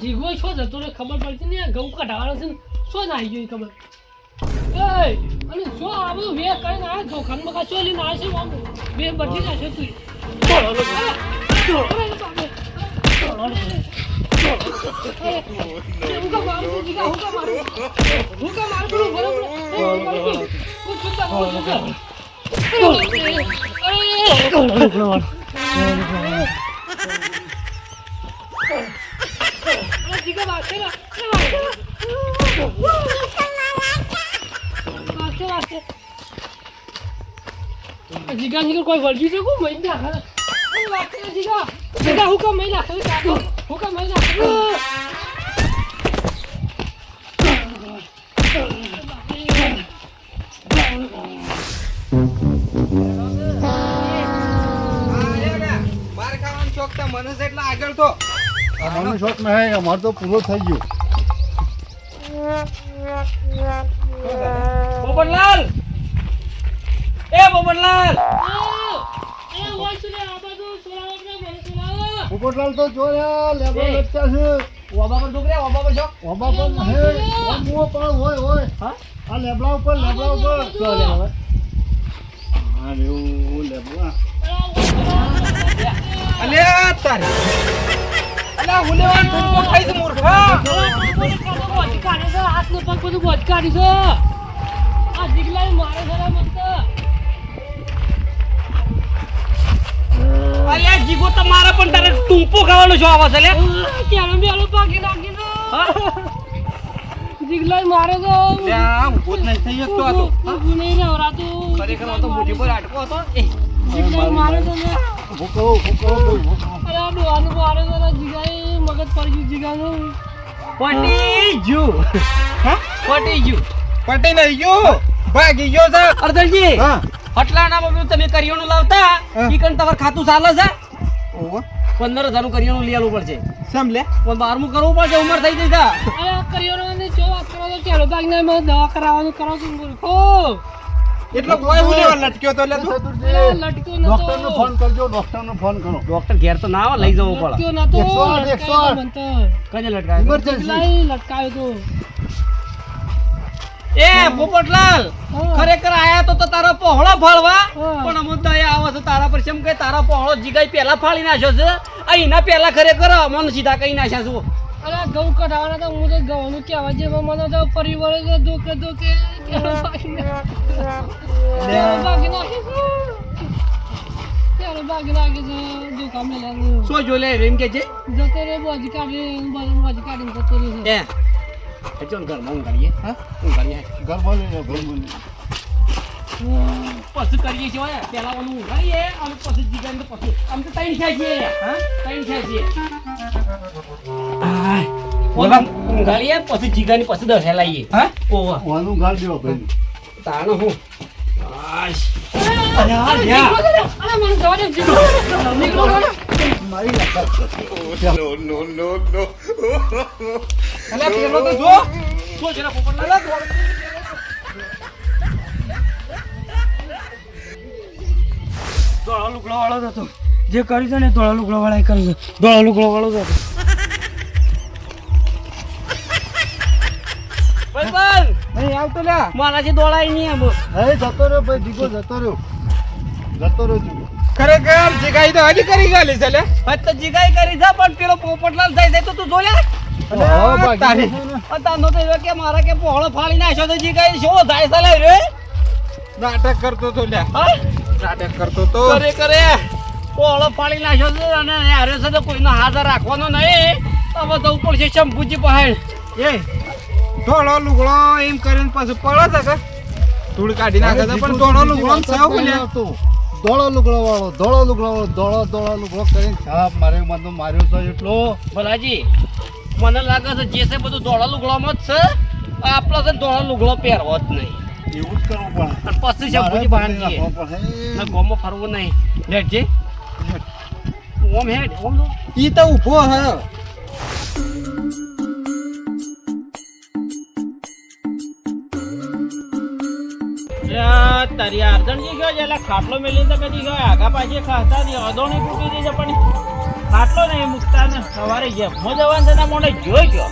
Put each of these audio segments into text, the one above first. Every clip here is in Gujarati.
જીગો શું જતો રે ખબર પડતી નહીં ઘઉં કઢાવાનો છે શું નાઈ ગયો ખબર અને શું આ બધું વે કરીને આ જો ખંડમાં શું લઈને આવે છે બે બધી જશે તું જીગા જીગા કોઈ વળગી શકું મહિને નાખે જીગા જીગા હુકમ મહિને નાખે હુકમ મહિને નાખે મને એટલા આગળ તો મને શોખ નહીં અમારે તો પૂરો થઈ ગયો પોપટલાલ પોપટલાલ પોપટલાલ તો જોયા લેબડા લટકા છે ઓબા પર છોકરા ઓબા પર છો ઓબા પર નહીં ઓબો પણ હોય હા આ લેબડા ઉપર ચો લે હવે હા એવું લેબડા અલે તારે અલા હુલેવાન ઠુમકો ખાઈ છે મૂર્ખા હાથ નો પગ બધું બોજ કાઢી છે આ જીગલા મારે જરા મત અલે જીગો તમારા પણ તારે ટુંપો ખાવાનો છો આવા છે લે કેનો બેલો પાકી નાખી દો જીગલા મારે તો ત્યાં ભૂત નહીં થઈ શકતો આ તો હું નહીં રહેવરાતો ખરેખર તો મોટી પર આટકો હતો જીગલા મારે તો ભૂકો અરે આ ડોહાનું મારે તો જીગાઈ મગજ પડી ગયું જીગાનું પટી જુ પટી નહીં ગયો ભાગી ગયો છે અર્જનજી હા આટલા ના બાબુ તમે કરિયાણું લાવતા ઈકન તમાર ખાતું ચાલે છે ઓહો 15,000 નું કરિયાણું લઈ આવવું પડશે સમ લે પણ 12મું કરવું પડશે ઉંમર થઈ ગઈ છે અરે કરિયાણો ને જો વાત કરો તો ચાલો ભાગને મને દવા કરાવવાનું કરો છું મૂર્ખો એટલો કોઈ ઉલેવા લટક્યો તો લે તું લટક્યો નતો ડોક્ટરનો ફોન કરજો ડોક્ટરનો ફોન કરો ડોક્ટર ઘેર તો ના આવે લઈ જવું પડે લટક્યો નતો 108 કજે લટકાય ઇમરજન્સી લટકાયો તો એ પોપટલાલ ખરેખર આયા તો તારો પહોળો ફાળવા હા. પણ અમુક દયા આવે છે તારા પર કેમ કે તારા પહોળો જીગાઈ પહેલા ફાળી નાખ્યો છે અહીંના પહેલા ખરેખર અમને સીધા કઈ નાખ્યા છું અરે ઘઉં કઢાવાના તો હું તો ઘઉંનું કહેવા જે મને તો પરિવાર ધોકે બાકી નાખી છે ધોકા મેળ્યા શું જો લે એમ કે છે જતો રે બોજી કાઢીને જતો રહે એ ચલ ઘરમાં ઊંઘાડીએ હા ઊંઘાડીએ ઘરમાં લઈ જાઓ ઘરમાં પછી કરીએ છીએ ઓય પહેલા ઓલું ઊંઘાડીએ અને પછી જીગાને તો પછી આમ તો ત્રણ ખાઈ છીએ હા ત્રણ ખાઈ છીએ ઓલા ઊંઘાડીએ પછી જીગાની પછી દસે લાવીએ હા ઓવા ઓનું ગાળ દેવો ભાઈ તાણો હું આશ અરે મને જવા દે નીકળો મારી નાખા અલા પેલો તો જો જરા પોપટલાલ દોળા લુગડા વાળો હતો જે કર્યું છે ને દોળા લુગડા વાળા કર્યું છે દોળા લુગડા વાળો હતો ભાઈ નહીં આવતો લ્યા મારા જે દોળાય નહીં આમ હે જતો રહ્યો ભાઈ દીકો જતો રહ્યો જીગો ખરેખર જીગાઈ તો હજી કરી ગાલી છે લે હજ તો જીગાઈ કરી છે પણ પેલો પોપટલાલ થઈ જાય તો તું જો લે તારી તાનો તો એવો કે મારા કે પોળો ફાળી નાખ્યો તો જીગાઈ શો જાય છે લે રે નાટક કરતો તો લ્યા હા નાટક કરતો તો કરે પોળો ફાળી નાખ્યો છે અને હારે છે તો કોઈનો હાજર રાખવાનો નહીં હવે તો ઉપર છે શંભુજી પહાડ એ ધોળો લુગડો એમ કરીને પાછું પડે છે કે ધૂળ કાઢી નાખે છે પણ ધોળો લુગડો સાવ લ્યા ધોળો લુગડો વાળો ધોળો લુગડો કરીને છાપ માર્યો છે એટલો ભલાજી મને લાગે છે જે છે બધું ધોળા લુગડામાં જ છે આપણો છે ધોળા લુગડો પહેરવો જ નહીં એવું જ કરવું પડે અને પછી શંભુજી પહાડ જઈએ ના ગોમો ફરવું નહીં લેટજે ઓમ હેડ ઓમ ઈ તો ઊભો હે તારી અર્જનજી ગયો એટલે ખાટલો મેલી તો કદી ગયો આગા પાછી ખાતા અધોણી તૂટી જશે પણ ખાટલો ને એ મુકતા ને સવારે ગયા જવાન છે મોડે જોઈ ગયો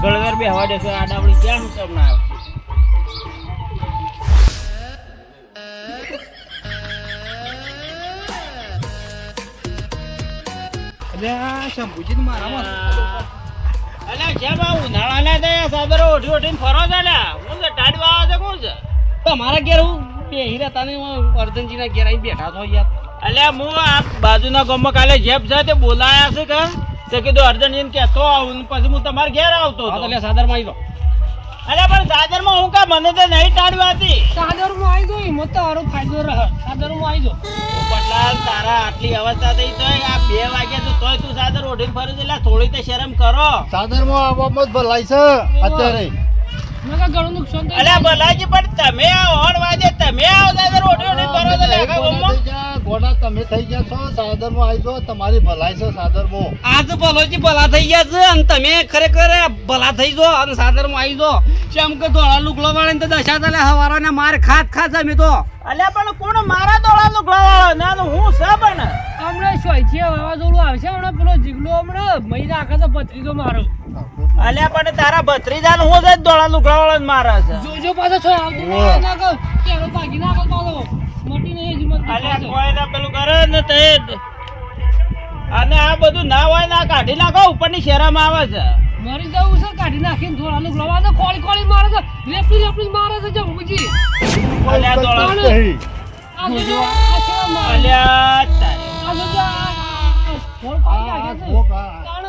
ગળવેર બે હવા દેશો આ ડાબડી ક્યાં તમને આવે અલ્યા શંભુજી ને મારામાં અલ્યા જેમ આ ઉનાળાના દે સાદરો ઓઢી ઓઢીને ફરો છે ને હું તો ટાડવા આવે છે કોણ છે તમારા ઘેર હું બે હીરા તને અર્જનજીના ઘેર આવીને બેઠા છો યાર. અલ્યા હું આ બાજુના ગામમાં કાલે જેબ છે તે બોલાયા છે કે તે કીધું અર્જનજીને કહેતો આવું ને પછી હું તમારા ઘેર આવતો હા તો હતો. લે સાદરમાં આવી દો. અલ્યા પણ સાદરમાં હું કા મને તો નહીં ટાળવા હતી સાદરમાં આવી દો એમાં તો સારો ફાયદો રહે. સાદરમાં આવી દો. પટલાલ તારા આટલી અવસ્થા થઈ તોય આ 2 વાગ્યા તો તોય તું સાદર ઓઢીને ફરે છે એટલે થોડી તો શરમ કરો. સાદરમાં આવવામાં જ ભલાઈ છે અત્યારે. મેં કહ્યું ઘણું નુકસાન થઈ અલ્યા જાય. ભલાજી પણ તમે આ હોણ વાજે તમે આવો સાદર ઓઢી ઓઢીને ફરો છો એટલે આખા ગામમાં. ગોડા તમે થઈ ગયા છો સાદરમાં આવી દો તમારી ભલાઈ છે સાદરમાં. આજ ભલોજી ભલા થઈ ગયા છે અને તમે ખરેખર ભલા થઈ જો અને સાદરમાં આવી જો. કેમ કે ધોળા લુગડો વાળીને તો દશા તાલે હવારાને માર ખાત અમે તો. અલ્યા પણ કોણ મારા દોડાનું ગ્લાવાળો ના હું છે પણ હમણાં સોયથી વાવાઝોડું આવશે હમણાં પેલો જીગલો હમણાં મહિના આખા તો ભત્રીજો મારો. અલ્યા પણ તારા ભત્રીજાને હું જ દોડાનું ગ્લાવાળો મારે છે. જોજો પાછો છો આવતું ના કહું કેરો ભાગી નાખો પાછો મોટી નહીં હિંમત અલ્યા કોઈને પેલું કરે ને તે અને આ બધું ના હોય ના કાઢી નાખો ઉપરની શેરામાં આવે છે. મરી જવું છે કાઢી નાખીને ધોળાનું ગ્લવા તો કોળી કોળી મારે છે લેપટી મારે છે જંબુજી. અલ્યા દોડા આ જોજો આ છે મારે. અલ્યા તારે આ જોજો આ ધોળ પાડી નાખે છે. તાણ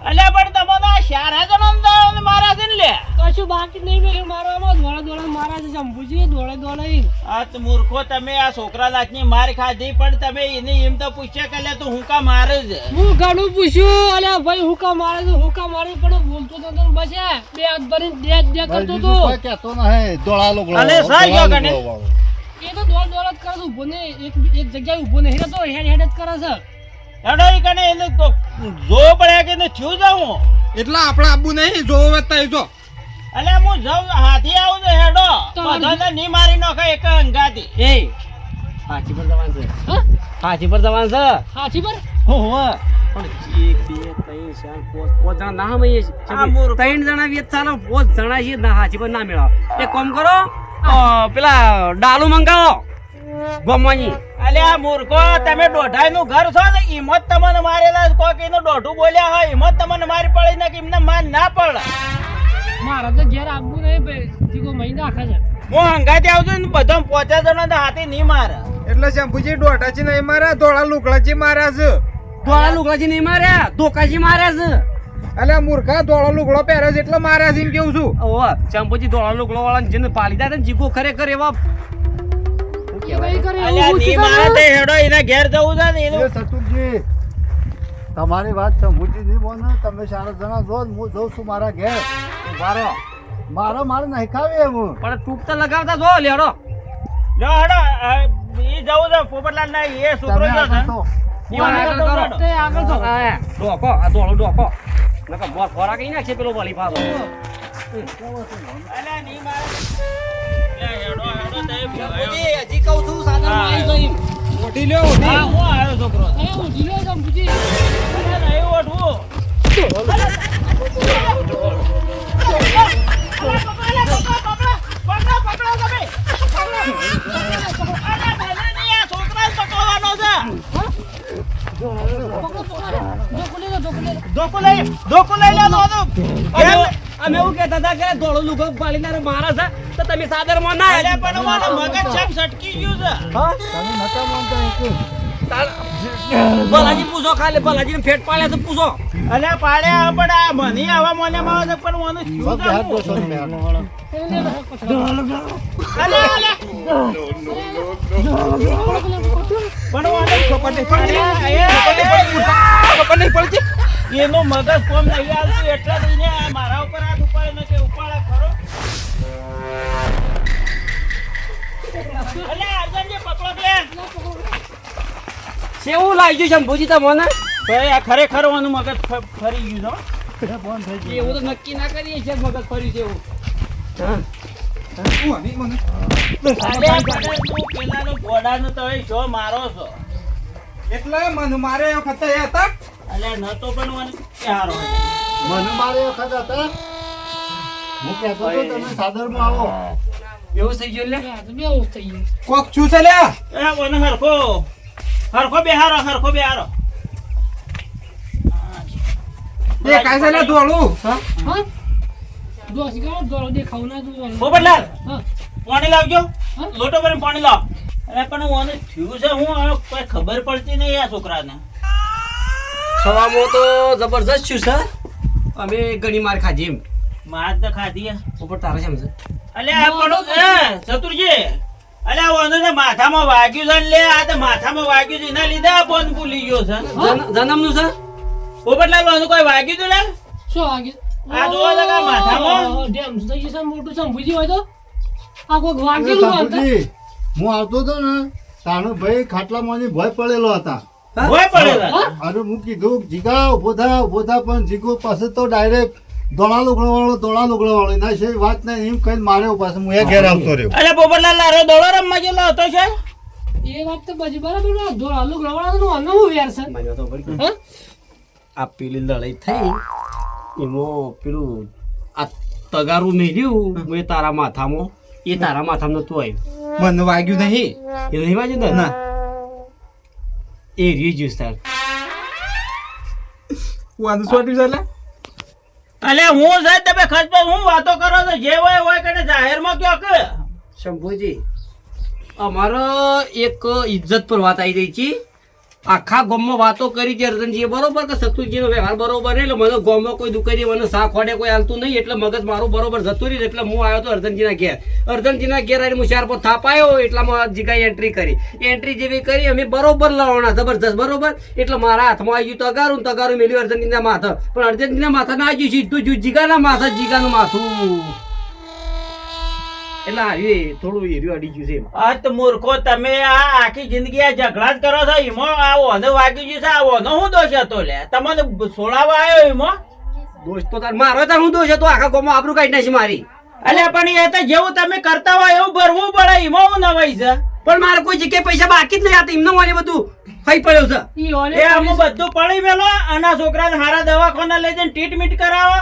અલ્યા પણ તમને આ શારા જણમ મારા છે ને લે કશું બાકી નહીં મેલ્યું મારવામાં ધોળા ધોળા મારા છે જંબુજી દોડે દોડે. આ તો મૂર્ખો તમે આ છોકરા લાખની માર ખાધી પણ તમે એને એમ તો પૂછ્યા કે લે તું હું કા મારે છે. હું ઘણું પૂછ્યું અલ્યા ભાઈ હુકા મારે છે હુકા મારે પણ બોલતો તો તને બસે બે હાથ ભરીને દે કરતો તો. કોઈ કહેતો નહીં દોડા લુગડો અલે વાળો, સાઈ ગયો દોડા કને? લુગડો વાળો. એ તો દોડ દોડ જ કરે છે ઊભો ને એક જગ્યાએ ઊભો નહીં રહેતો હેડ હેડ જ કરે છે. હેડો ઈ કને એને તો જોવો પડે કે એને થયું જાઉં એટલે આપણે આબુ નહીં જોવો વેતા જો અલે હું જાઉં હાથી આવું તો હેડો તો બધાને ની મારી નાખે એક અંગાથી. એ હાથી પર જવાન છે. હા હાથી પર જવાન છે. હાથી પર હો હો પણ 1 2 3 4 5 જણા ના હમઈએ આ મૂર્ખ. 3 જણા વેત ચાલો 5 જણા છે ના હાથી પર ના મેળાવ. એક કામ કરો પેલા ડાલુ મંગાવો ગમવાની. અલે આ મૂર્ખો તમે દોઢાઈ નું ઘર છો ને ઈમત તમને મારેલા કોક એનું દોઢું બોલ્યા હોય ઈમત તમને મારી પડી ને કે એમને માર ના પડે. મારા તો ઘેર આપવું નહીં ભાઈ જીગો મહિના આખા છે. હું હંગાથી આવજો ને બધા 5 જણા તો હાથી નહીં મારે. એટલે શંભુજી દોઢાજી નહીં માર્યા દોડા લુગડાજી માર્યા છે. ધોળા લુગડાજી નહીં માર્યા ધોકાજી માર્યા છે. અલ્યા મૂર્ખા દોડો લુગડો પહેરે છે એટલે માર્યા છે એમ કેવું છું. ઓહો ચંપોજી ધોળા લુગડો વાળા જેને પાલી દે ને જીગો ખરેખર એવા અલ્યા ની મારે તે હેડો એના ઘેર જવું છે ને એનું સતુરજી તમારી વાત શંભુજી નહીં બોને તમે 4 જણા જો હું જઉં છું મારા ઘેર મારો મારે નહીં ખાવી હું પણ ટૂંક તો લગાવતા જો લેડો. લો હેડો ઈ જવું છે પોપટલાલ ના એ છોકરો તમે ગયો છે આગળ તો. ઈ આગળ કરો. તે આગળ તો હા ડોકો આ ધોળો ડોકો નકા મોર ફોરા કઈ નાખશે પેલો વળી પાછો. અલ્યા ની મારે લે હેડો હેડો તે હજી કહું છું સાદરમાં આવી જઈ. ઓઢી લ્યો હા હું આવ્યો છોકરો અરે હું ઢીલો જમ પૂછી. અલ્યા નહીં ઓઢવું અમે એવું કહેતા હતા કે ધોળો લુગડો પાડીને મારા છે તો તમે સાદરમાં ના ભલાજી પૂછો ખાલી ભલાજી ને ફેટ પાડ્યા તો પૂછો. અલ્યા પાડ્યા પણ આ મને આવા મને માં આવે પણ મને શું પગ હાથ જાવું? દોશો ને મેં. અલ્યા અલ્યા પણ મને ખબર નહીં પડતી. એનો મગજ કોમ નહીં આવતું એટલે જઈને આ મારા ઉપર હાથ ઉપાડે ને કે ઉપાડે ખરો. અલ્યા અર્જનજી પકડો કે કેવું લાગ્યું શંભુજી તમને? ભાઈ આ ખરેખર વાનું મગજ ફરી ગયું છે હો. બંધ થઈ ગયું. એવું તો નક્કી ના કરીએ છે મગજ ફર્યું છે એવું. હું હની મને. અલ્યા પણ તું પેલાનો ઘોડાનો તો હવે જો મારો છો. એટલે મને મારે એ વખતે એ હતા અલ્યા નતો પણ મને હારો મને મારે વખત હતા હું કહેતો હતો તમે સાદરમાં આવો એવું થઈ ગયું લે આ તો બેવું થઈ ગયું. કોક છું છે લ્યા એ મને હરખો બેહારો એ કાય છે લે ધોળું હા? દોસ્ત ગાળો દોડો દેખાવ ના જોવાનું. પોપટલાલ હા. પાણી લાવજો હા? લોટો ભરીને પાણી લાવ અરે પણ ઓને થયું છે હું હવે કોઈ ખબર પડતી નહીં આ છોકરાને ખાવામાં તો જબરજસ્ત છું સર અમે ઘણી માર ખાધી એમ માર તો ખાધી ઉપર તારે છે અલ્યા આ પણ ચતુરજી અલ્યા ઓને તો માથામાં વાગ્યું છે ને લે આ તો માથામાં વાગ્યું છે એના લીધે આ બોન ભૂલી ગયો છે જન્મનું સર પોપટલાલ ઓને કોઈ વાગ્યું તું લે શું વાગે? આ જોવો તો કાં માથામાં? ડેમ થઈ ગયું છે, મોટું સંભુજી હોય તો આ કોઈક અરે વાગેલું હોય તો. સાપુજી, હું આવતો હતો ને તાનો ભાઈ ખાટલામાંની ભય પડેલો હતા ભોય પડેલા હા? અરે હું કીધું જીગા ઉભો થા પણ જીગો પાસે તો ડાયરેક્ટ દોડા લુગડો વાળો એના છે વાત નહીં એમ કઈ મારે પાસે હું એ ઘેર આવતો રહ્યો અલ્યા પોપટલાલ લારો દોડો રમવા ગયેલો હતો છે એ વાત તો પછી બરાબર ને. આલુ ગળવાળાનું આનું હું વેર છે? હા? આ પેલી લડાઈ થઈ એમાં પેલું આ તગારું મેલ્યું મેં તારા માથામાં એ તારા માથામાં નતું આવ્યું મને વાગ્યું નહીં એ નહીં વાંચ્યું ને ના એ રહ્યું જ્યુસ તાર વાંધો સોટ્યું છે લે અલ્યા હું સાહેબ તમે ખર્ચ હું વાતો કરો છો જે હોય કને જાહેરમાં કયો કે શંભુજી અમારો એક ઇજ્જત પર વાત આવી રહી છે આખા ગામમાં વાતો કરી છે અર્જનજીએ બરોબર કે શત્રુજીનો વ્યવહાર બરોબર નહીં એટલે મને ગામમાં કોઈ દુકાની મને શાક ખોડે કોઈ હાલતું નહીં એટલે મગજ મારું બરોબર જતું રહ્યું એટલે હું આવ્યો તો અર્જનજીના ઘેર આવીને હું ચાર પર થાપ આવ્યો એટલામાં જીગાઈ એન્ટ્રી જેવી કરી અમે બરોબર લાવવાના જબરજસ્ત બરોબર એટલે મારા હાથમાં આવી ગયું તગારું મેલ્યું અર્જનજીના માથા પણ અર્જનજીના માથા ના આવી ગયું સીધું જીગાના માથા જીગાનું માથું એટલે આવ્યું થોડું હીર્યું અડી ગયું છે એમ. અત મૂર્ખો તમે આ આખી જિંદગી આ ઝઘડા જ કરો છો એમાં આ ઓને વાગી ગયું છે આ ઓનો હું દોષ હતો લે તમને છોડાવવા આવ્યો એમાં દોસ્ત તો તાર મારો તાર હું દોષ હતો આખા ગામમાં આબરૂ કાઢી નાખી મારી અલ્યા પણ એ તો જેવું તમે કરતા હોય એવું ભરવું પડે એમાં હું નવાઈ છે પણ મારે કોઈ જગ્યાએ પૈસા બાકી જ નહીં આતા એમને મને બધું ખાઈ પડ્યો છે ઈ ઓલે એ અમુક બધું પડી મેલો અને આ છોકરાને હારા દવાખાના લઈ જઈને ટ્રીટમેન્ટ કરાવો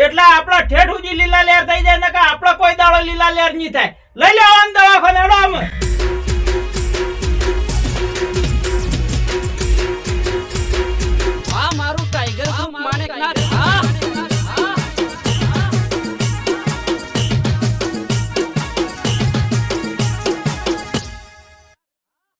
એટલે આપડા ઠેઠ સુધી લીલા લેર થઈ જાય ને કે આપડો કોઈ દાડો લીલા લેર નહીં થાય લઈ લેવાનું દવાખાને હેડો આમ